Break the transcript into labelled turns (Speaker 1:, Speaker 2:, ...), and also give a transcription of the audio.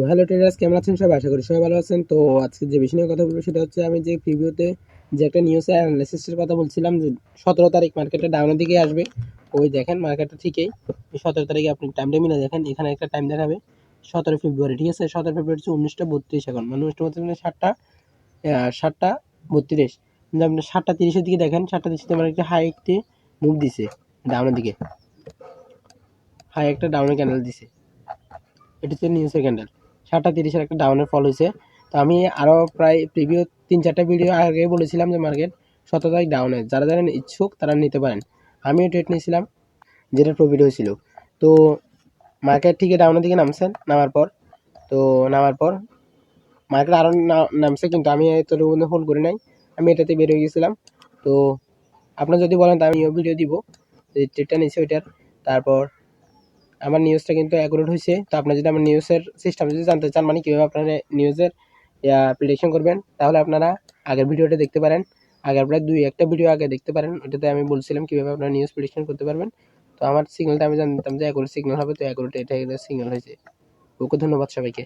Speaker 1: Hello traders, কেমন আছেন সবাই? আশা করি সবাই ভালো আছেন। তো আজকে যে বিষয় নিয়ে কথা বলবো সেটা হচ্ছে, আমি যে প্রিভিউতে যে একটা নিউজ অ্যানালিসিসের কথা বলছিলাম যে 17 তারিখ মার্কেটটা ডাউনের দিকে আসবে। ওই দেখেন মার্কেটটা ঠিকই 17 তারিখে আপনি টাইমটা মিলে দেখেন, এখানে একটা টাইম দেখাবে 17 ফেব্রুয়ারি, ঠিক আছে? 17 ফেব্রুয়ারি হচ্ছে 19টা 32 এখন, মানে 19টা মানে 7টা 32। কিন্তু আপনি 7টা 30-এর দিকে দেখেন, 7টা 30-তে মানে একটা হাই একটি মুভ দিছে ডাউনের দিকে, হাই একটা ডাউনের ক্যান্ডেল দিছে। এটা হচ্ছে নিউজের ক্যান্ডেল। 7টা 30-এর একটা ডাউনের ফল হয়েছে। তো আমি আরও প্রায় প্রিভিউ 3-4টা ভিডিও আগে বলেছিলাম যে মার্কেট 17 তারিখ ডাউনে, যারা যারা ইচ্ছুক তারা নিতে পারেন। আমিও ট্রেড নিয়েছিলাম, যেটা প্রফিট হয়েছিল। তো মার্কেট ঠিক ডাউনের দিকে নামার পর মার্কেট আরও নামছে, কিন্তু আমি তোর মধ্যে হোল্ড করি নাই, আমি এটাতে বের হয়ে গেছিলাম। তো আপনার যদি বলেন তো আমিও ভিডিও দিব যে ট্রেডটা নিচ্ছে ওইটার। তারপর আমার নিউজটা কিন্তু অ্যাকুরেট হয়েছে। তো আপনার যদি আমার নিউজের সিস্টেম যদি জানতে চান, মানে কীভাবে আপনারা নিউজের প্রেডিকশন করবেন, তাহলে আপনারা আগের ভিডিওটা দেখতে পারেন। আগের প্রায় 2-1টা ভিডিও আগে দেখতে পারেন, ওটাতে আমি বলছিলাম কীভাবে আপনারা নিউজ প্রেডিকশন করতে পারবেন। তো আমার সিগন্যালটা আমি জানতাম যে অ্যাকুরেট সিগন্যাল হবে, তো অ্যাকুরেট এটা সিগন্যাল হয়েছে। ওকে, ধন্যবাদ সবাইকে।